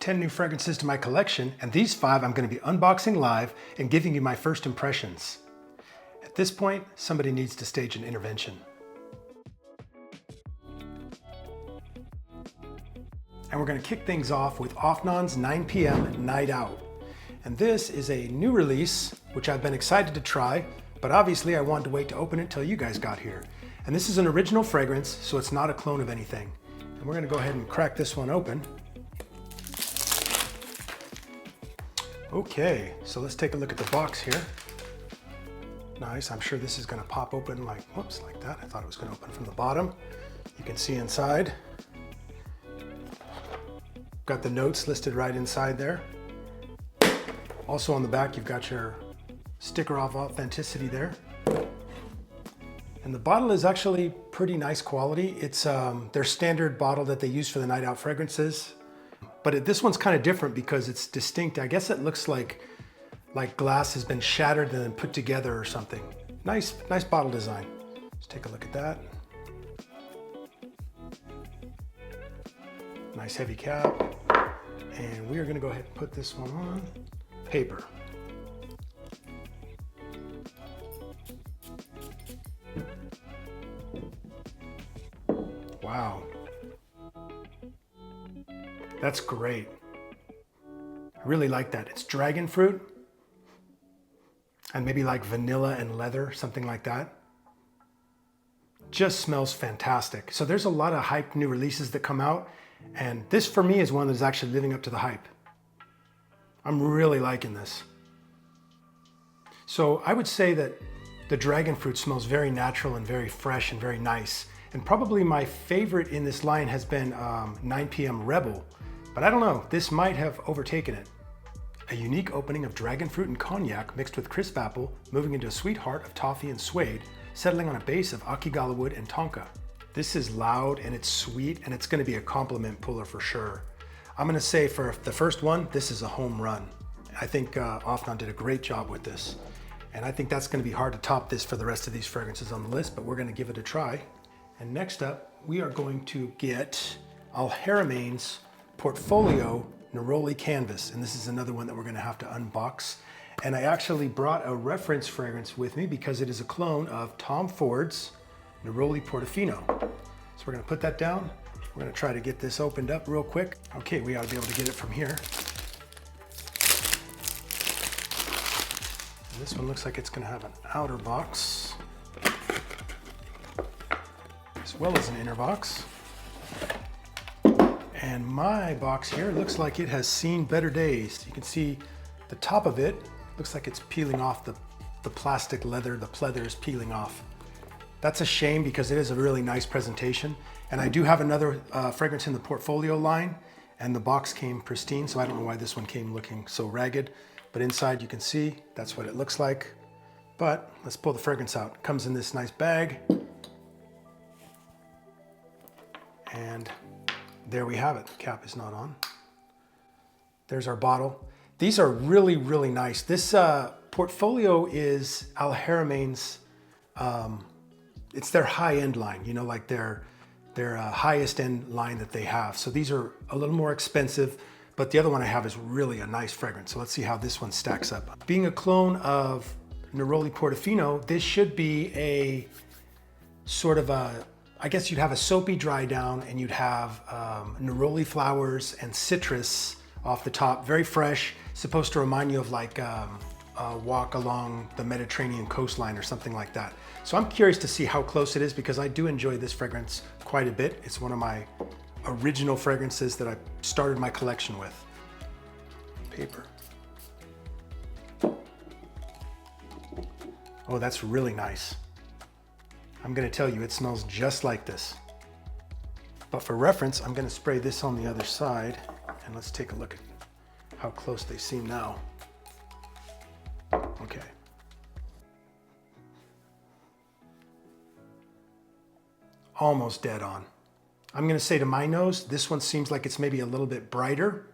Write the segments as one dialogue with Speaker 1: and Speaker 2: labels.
Speaker 1: 10 new fragrances to my collection, and these 5 I'm going to be unboxing live and giving you my first impressions. At this point, somebody needs to stage an intervention. And we're going to kick things off with Afnan's 9 p.m. Night Out. And this is a new release, which I've been excited to try, but obviously I wanted to wait to open it till you guys got here. And this is an original fragrance, so it's not a clone of anything. And we're going to go ahead and crack this one open. Okay, so let's take a look at the box here. Nice, I'm sure this is gonna pop open like, whoops, like that. I thought it was gonna open from the bottom. You can see inside. Got the notes listed right inside there. Also on the back, you've got your sticker of authenticity there. And the bottle is actually pretty nice quality. It's their standard bottle that they use for the night out fragrances. But this one's kind of different because it's distinct. I guess it looks like glass has been shattered and then put together or something. Nice bottle design. Let's take a look at that. Nice heavy cap. And we are gonna go ahead and put this one on paper. Wow. That's great. I really like that. It's dragon fruit and maybe like vanilla and leather, something like that. Just smells fantastic. So there's a lot of hyped new releases that come out, and this for me is one that's actually living up to the hype. I'm really liking this. So I would say that the dragon fruit smells very natural and very fresh and very nice. And probably my favorite in this line has been 9 p.m. Rebel. But I don't know, this might have overtaken it. A unique opening of dragon fruit and cognac mixed with crisp apple, moving into a sweet heart of toffee and suede, settling on a base of akigala wood and tonka. This is loud and it's sweet, and it's gonna be a compliment puller for sure. I'm gonna say for the first one, this is a home run. I think Afnan did a great job with this. And I think that's gonna be hard to top this for the rest of these fragrances on the list, but we're gonna give it a try. And next up, we are going to get Haramain's Portfolio Neroli Canvas. And this is another one that we're gonna have to unbox. And I actually brought a reference fragrance with me because it is a clone of Tom Ford's Neroli Portofino. So we're gonna put that down. We're gonna try to get this opened up real quick. Okay, we ought to be able to get it from here. And this one looks like it's gonna have an outer box, as well as an inner box. And my box here looks like it has seen better days. You can see the top of it looks like it's peeling off the plastic leather. The pleather is peeling off. That's a shame because it is a really nice presentation. And I do have another fragrance in the Portfolio line, and the box came pristine, so I don't know why this one came looking so ragged. But inside you can see that's what it looks like. But let's pull the fragrance out. It comes in this nice bag. And there we have it. The cap is not on. There's our bottle. These are really, really nice. This Portfolio is Haramain's, it's their high-end line, you know, like their highest end line that they have. So these are a little more expensive, but the other one I have is really a nice fragrance. So let's see how this one stacks up. Being a clone of Neroli Portofino, this should be a sort of a, I guess you'd have a soapy dry down, and you'd have neroli flowers and citrus off the top, very fresh, supposed to remind you of like a walk along the Mediterranean coastline or something like that. So I'm curious to see how close it is because I do enjoy this fragrance quite a bit. It's one of my original fragrances that I started my collection with. Paper. Oh, that's really nice. I'm gonna tell you, it smells just like this. But for reference, I'm gonna spray this on the other side, and let's take a look at how close they seem now. Okay. Almost dead on. I'm gonna say to my nose, this one seems like it's maybe a little bit brighter,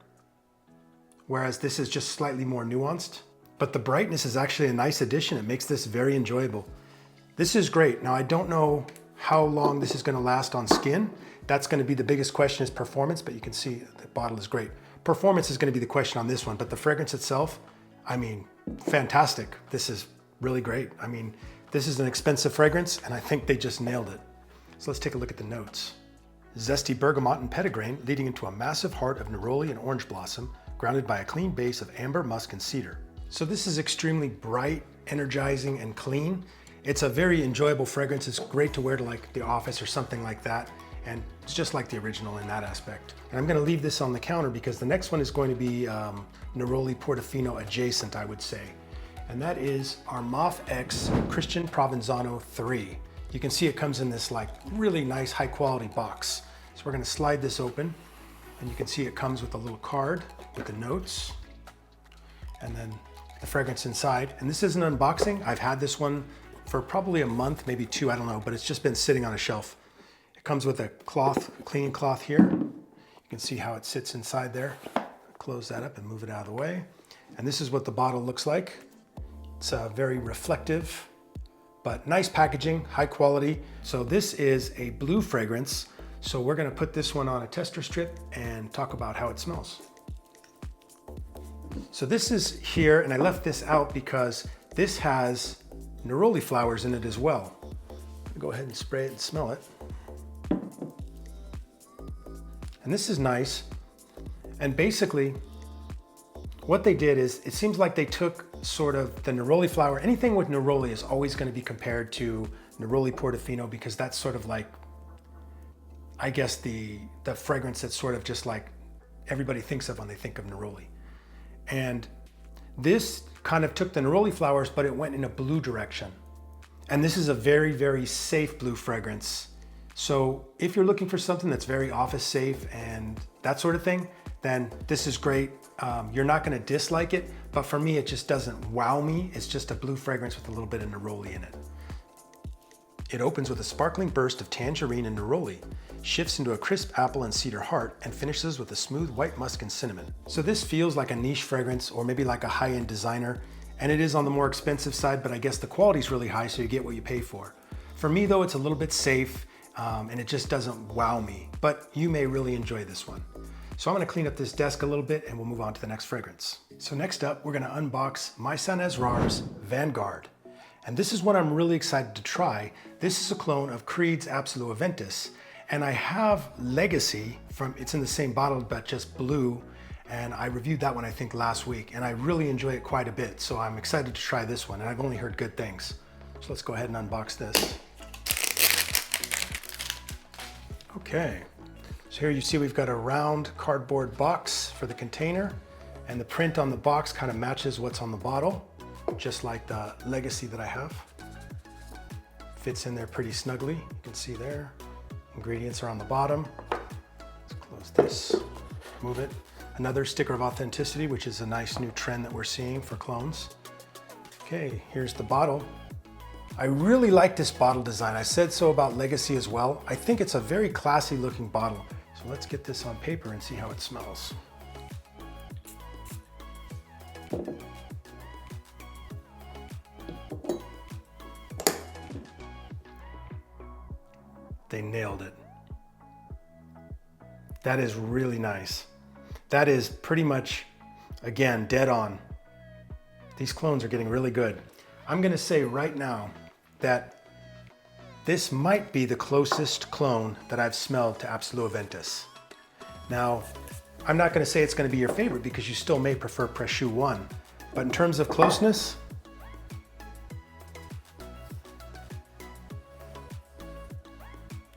Speaker 1: whereas this is just slightly more nuanced. But the brightness is actually a nice addition. It makes this very enjoyable. This is great. Now, I don't know how long this is gonna last on skin. That's gonna be the biggest question, is performance, but you can see the bottle is great. performance is going to be the question on this one, but the fragrance itself, I mean, fantastic. This is really great. I mean, this is an expensive fragrance, and I think they just nailed it. So let's take a look at the notes. Zesty bergamot and petitgrain, leading into a massive heart of neroli and orange blossom, grounded by a clean base of amber, musk, and cedar. So this is extremely bright, energizing, and clean. It's a very enjoyable fragrance. It's great to wear to like the office or something like that. And it's just like the original in that aspect. And I'm gonna leave this on the counter because the next one is going to be Neroli Portofino adjacent, I would say. And that is Armaf X Christian Provenzano 3. You can see it comes in this like really nice high quality box. So we're gonna slide this open and you can see it comes with a little card with the notes and then the fragrance inside. And this is an unboxing. I've had this one for probably a month, maybe 2, I don't know, but it's just been sitting on a shelf. It comes with a cloth, cleaning cloth here. You can see how it sits inside there. Close that up and move it out of the way. And this is what the bottle looks like. It's very reflective, but nice packaging, high quality. So this is a blue fragrance. So we're gonna put this one on a tester strip and talk about how it smells. So this is here, and I left this out because this has neroli flowers in it as well. Go ahead and spray it and smell it. And this is nice. And basically, what they did is, it seems like they took sort of the neroli flower. Anything with neroli is always going to be compared to Neroli Portofino because that's sort of like, I guess, the fragrance that's sort of just like everybody thinks of when they think of neroli. And this kind of took the neroli flowers, but it went in a blue direction. And this is a very, very safe blue fragrance. So if you're looking for something that's very office safe and that sort of thing, then this is great. You're not gonna dislike it, but for me, it just doesn't wow me. It's just a blue fragrance with a little bit of neroli in it. It opens with a sparkling burst of tangerine and neroli, shifts into a crisp apple and cedar heart, and finishes with a smooth white musk and cinnamon. So this feels like a niche fragrance or maybe like a high-end designer, and it is on the more expensive side, but I guess the quality is really high, so you get what you pay for. For me though, it's a little bit safe, and it just doesn't wow me, but you may really enjoy this one. So I'm gonna clean up this desk a little bit and we'll move on to the next fragrance. So next up, we're gonna unbox Maison Asrar's Vanguard. And this is what I'm really excited to try. This is a clone of Creed's Absolute Aventus. And I have Legacy it's in the same bottle, but just blue. And I reviewed that one, I think, last week. And I really enjoy it quite a bit. So I'm excited to try this one. And I've only heard good things. So let's go ahead and unbox this. Okay. So here you see we've got a round cardboard box for the container. And the print on the box kind of matches what's on the bottle, just like the Legacy that I have. Fits in there pretty snugly. You can see there. Ingredients are on the bottom. Let's close this, move it. Another sticker of authenticity, which is a nice new trend that we're seeing for clones. Okay, here's the bottle. I really like this bottle design. I said so about Legacy as well. I think it's a very classy looking bottle. So let's get this on paper and see how it smells. They nailed it. That is really nice. That is pretty much, again, dead on. These clones are getting really good. I'm gonna say right now that this might be the closest clone that I've smelled to Absolute Aventus. Now, I'm not gonna say it's gonna be your favorite because you still may prefer Presciu 1, but in terms of closeness,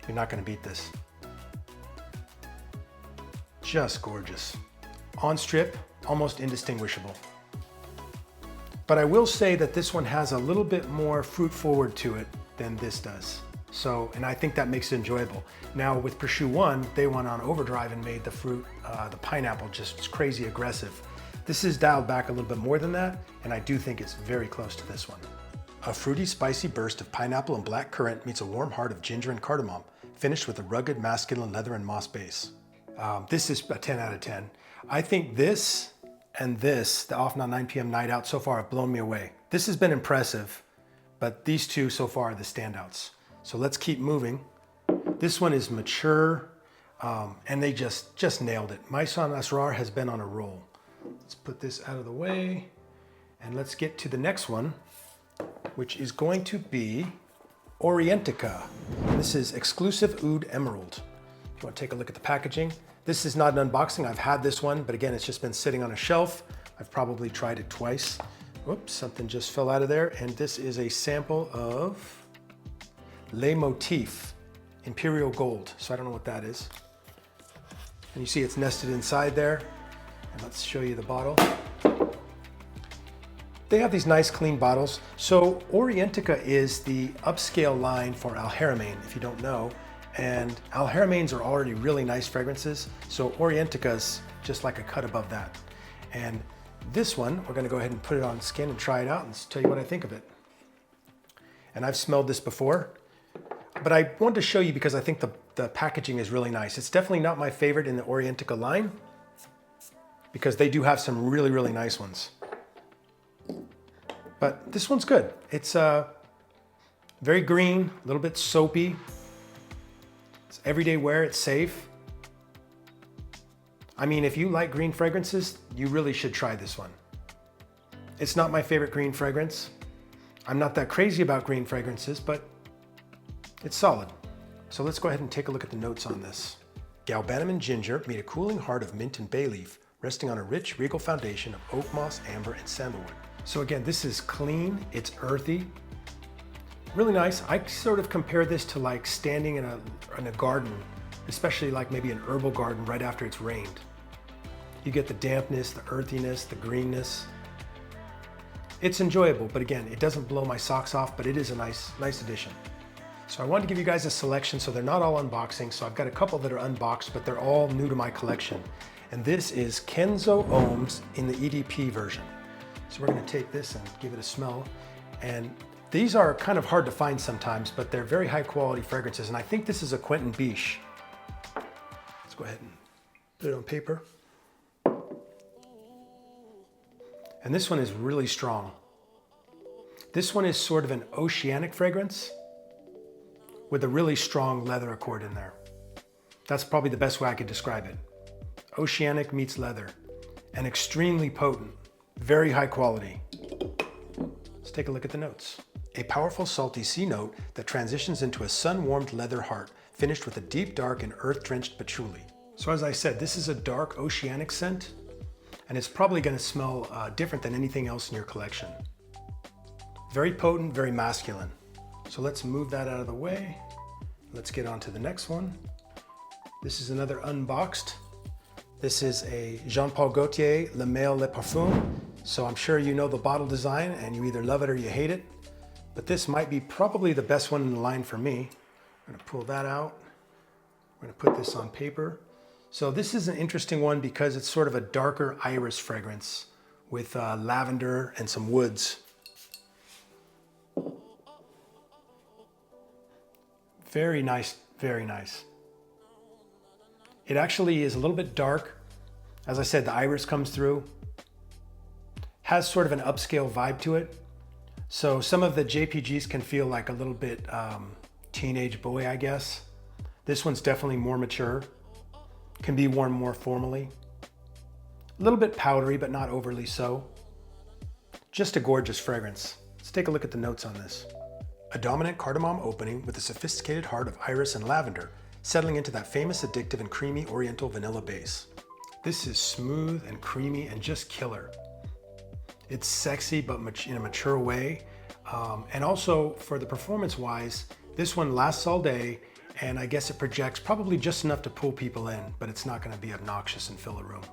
Speaker 1: you're not gonna beat this. Just gorgeous. On strip, almost indistinguishable. But I will say that this one has a little bit more fruit forward to it than this does. So, and I think that makes it enjoyable. Now with Presciu 1, they went on overdrive and made the fruit, the pineapple just crazy aggressive. This is dialed back a little bit more than that, and I do think it's very close to this one. A fruity, spicy burst of pineapple and black currant meets a warm heart of ginger and cardamom, finished with a rugged, masculine leather and moss base. This is a 10 out of 10. I think this and this, the Afnan 9 p.m. night out, so far have blown me away. This has been impressive, but these two so far are the standouts. So let's keep moving. This one is mature. and they just nailed it. Maison Asrar has been on a roll. Let's put this out of the way, and let's get to the next one, which is going to be Orientica. This is Xclusif Oud Emerald. If you want to take a look at the packaging, this is not an unboxing. I've had this one, but again, it's just been sitting on a shelf. I've probably tried it twice. Whoops, something just fell out of there. And this is a sample of Le Motif Imperial Gold. So I don't know what that is. And you see it's nested inside there. And let's show you the bottle. They have these nice clean bottles. So Orientica is the upscale line for Haramain, if you don't know. And Haramains are already really nice fragrances. So Orientica's just like a cut above that. And this one, we're gonna go ahead and put it on skin and try it out and tell you what I think of it. And I've smelled this before, but I wanted to show you because I think the packaging is really nice. It's definitely not my favorite in the Orientica line because they do have some really, really nice ones. But this one's good. It's very green, a little bit soapy. It's everyday wear, it's safe. I mean, if you like green fragrances, you really should try this one. It's not my favorite green fragrance. I'm not that crazy about green fragrances, but it's solid. So let's go ahead and take a look at the notes on this. Galbanum and ginger meet a cooling heart of mint and bay leaf, resting on a rich, regal foundation of oak moss, amber, and sandalwood. So again, this is clean, it's earthy, really nice. I sort of compare this to like standing in a garden, especially like maybe an herbal garden right after it's rained. You get the dampness, the earthiness, the greenness. It's enjoyable, but again, it doesn't blow my socks off, but it is a nice addition. So I wanted to give you guys a selection, so they're not all unboxing. So I've got a couple that are unboxed, but they're all new to my collection. And this is Kenzo Homme's in the EDP version. So we're gonna take this and give it a smell. And these are kind of hard to find sometimes, but they're very high quality fragrances. And I think this is a Quentin Biche. Let's go ahead and put it on paper. And this one is really strong. This one is sort of an oceanic fragrance with a really strong leather accord in there. That's probably the best way I could describe it. Oceanic meets leather, and extremely potent, very high quality. Let's take a look at the notes. A powerful salty sea note that transitions into a sun-warmed leather heart, finished with a deep, dark, and earth-drenched patchouli. So as I said, this is a dark oceanic scent, and it's probably gonna smell different than anything else in your collection. Very potent, very masculine. So let's move that out of the way. Let's get on to the next one. This is another unboxed. This is a Jean-Paul Gaultier Le Male Le Parfum. So I'm sure you know the bottle design and you either love it or you hate it. But this might be probably the best one in the line for me. I'm gonna pull that out. We're gonna put this on paper. So this is an interesting one because it's sort of a darker iris fragrance with lavender and some woods. Very nice, very nice. It actually is a little bit dark. As I said, the iris comes through. Has sort of an upscale vibe to it. So some of the JPGs can feel like a little bit teenage boy, I guess. This one's definitely more mature. Can be worn more formally. A little bit powdery, but not overly so. Just a gorgeous fragrance. Let's take a look at the notes on this. A dominant cardamom opening with a sophisticated heart of iris and lavender, settling into that famous addictive and creamy oriental vanilla base. This is smooth and creamy and just killer. It's sexy, but in a mature way. And also for the performance wise, this one lasts all day, and I guess it projects probably just enough to pull people in, but it's not gonna be obnoxious and fill a room.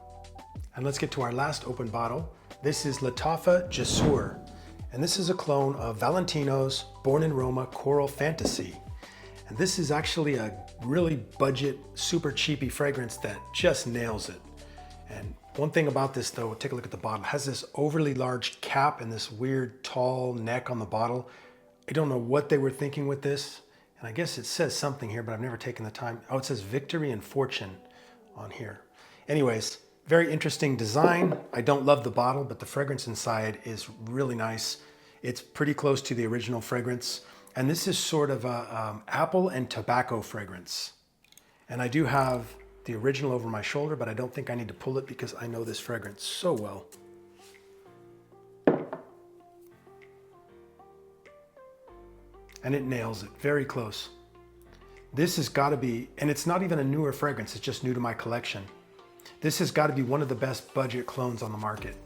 Speaker 1: And let's get to our last open bottle. This is Lattafa Jasoor. And this is a clone of Valentino's Born in Roma Coral Fantasy. And this is actually a really budget, super cheapy fragrance that just nails it. And one thing about this though, take a look at the bottle. It has this overly large cap and this weird tall neck on the bottle. I don't know what they were thinking with this. And I guess it says something here, but I've never taken the time. Oh, it says victory and fortune on here. Anyways, very interesting design. I don't love the bottle, but the fragrance inside is really nice. It's pretty close to the original fragrance. And this is sort of a apple and tobacco fragrance. And I do have the original over my shoulder, but I don't think I need to pull it because I know this fragrance so well. And it nails it, very close. This has got to be, and it's not even a newer fragrance, it's just new to my collection. This has got to be one of the best budget clones on the market.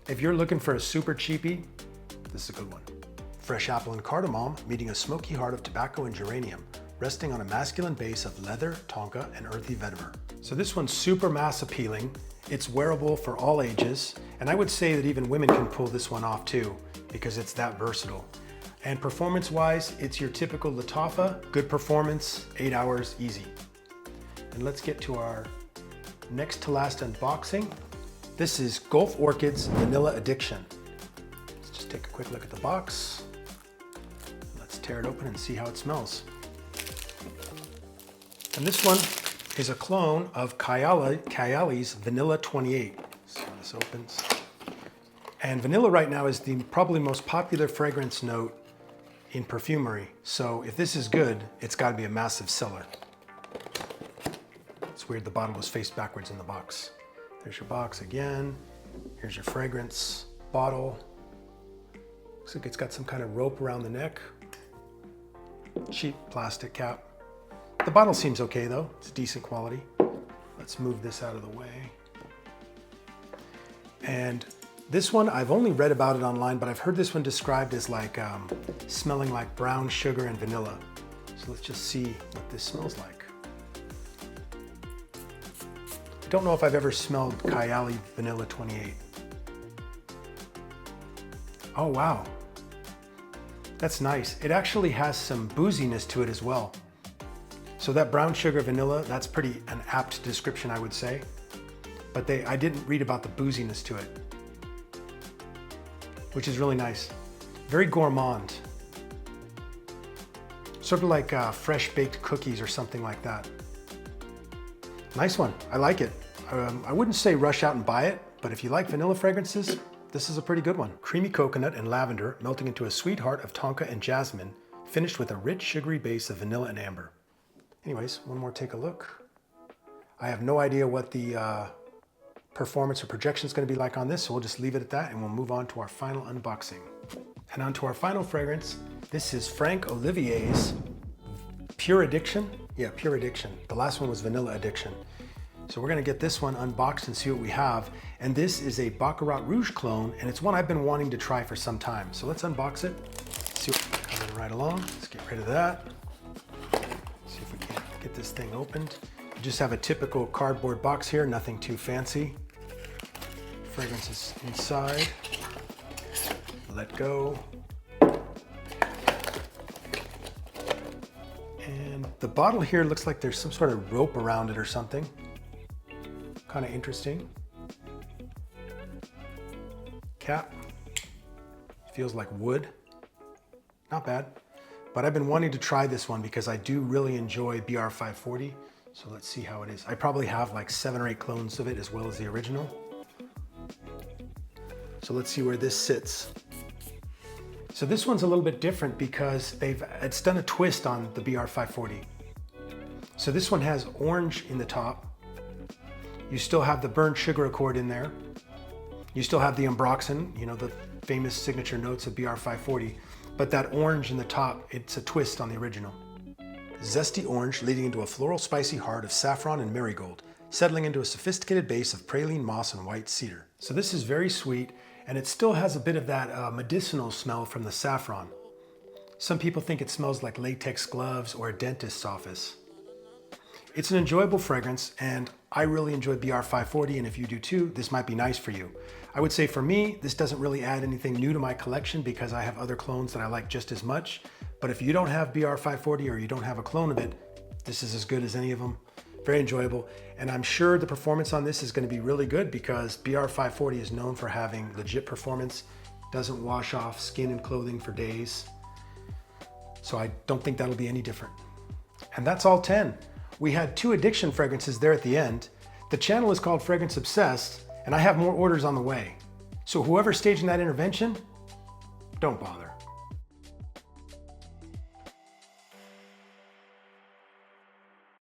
Speaker 1: If you're looking for a super cheapie, this is a good one. Fresh apple and cardamom meeting a smoky heart of tobacco and geranium, resting on a masculine base of leather, tonka, and earthy vetiver. So this one's super mass appealing. It's wearable for all ages, and I would say that even women can pull this one off too, because it's that versatile. And performance-wise, it's your typical Lattafa, good performance, 8 hours, easy. And let's get to our next to last unboxing. This is Gulf Orchid's Vanilla Addiction. Let's just take a quick look at the box. Let's tear it open and see how it smells. And this one is a clone of Kayali's Vanilla 28. Let's see how this opens. And vanilla right now is the probably most popular fragrance note in perfumery. So if this is good, it's got to be a massive seller. It's weird the bottle was faced backwards in the box. There's your box again. Here's your fragrance bottle. Looks like it's got some kind of rope around the neck. Cheap plastic cap. The bottle seems okay though. It's decent quality. Let's move this out of the way. And this one, I've only read about it online, but I've heard this one described as like smelling like brown sugar and vanilla. So let's just see what this smells like. I don't know if I've ever smelled Kayali Vanilla 28. Oh wow, that's nice. It actually has some booziness to it as well. So that brown sugar vanilla, that's pretty an apt description, I would say. But I didn't read about the booziness to it, which is really nice. Very gourmand. Sort of like fresh baked cookies or something like that. Nice one, I like it. I wouldn't say rush out and buy it, but if you like vanilla fragrances, this is a pretty good one. Creamy coconut and lavender melting into a sweet heart of tonka and jasmine, finished with a rich sugary base of vanilla and amber. Anyways, one more take a look. I have no idea what the performance or projection is going to be like on this, so we'll just leave it at that and we'll move on to our final unboxing. And on to our final fragrance. This is Franck Olivier's Pure Addiction. Yeah, Pure Addiction. The last one was Vanilla Addiction. So we're going to get this one unboxed and see what we have. And this is a Baccarat Rouge clone, and it's one I've been wanting to try for some time. So let's unbox it, see what's coming right along. Let's get rid of that. See if we can get this thing opened. We just have a typical cardboard box here, nothing too fancy. Fragrance is inside. Let go. And the bottle here looks like there's some sort of rope around it or something. Kind of interesting. Cap. Feels like wood. Not bad. But I've been wanting to try this one because I do really enjoy BR540. So let's see how it is. I probably have like 7 or 8 clones of it as well as the original. So let's see where this sits. So this one's a little bit different because it's done a twist on the BR540. So this one has orange in the top. You still have the burnt sugar accord in there. You still have the ambroxan, you know, the famous signature notes of BR540, but that orange in the top, it's a twist on the original. Zesty orange leading into a floral spicy heart of saffron and marigold, settling into a sophisticated base of praline moss and white cedar. So this is very sweet, and it still has a bit of that medicinal smell from the saffron. Some people think it smells like latex gloves or a dentist's office. It's an enjoyable fragrance, and I really enjoy BR540, and if you do too, this might be nice for you. I would say for me, this doesn't really add anything new to my collection because I have other clones that I like just as much. But if you don't have BR540 or you don't have a clone of it, this is as good as any of them. Very enjoyable, and I'm sure the performance on this is going to be really good because BR540 is known for having legit performance, doesn't wash off skin and clothing for days. So I don't think that'll be any different. And that's all 10. We had 2 addiction fragrances there at the end. The channel is called Fragrance Obsessed, and I have more orders on the way. So whoever's staging that intervention, don't bother.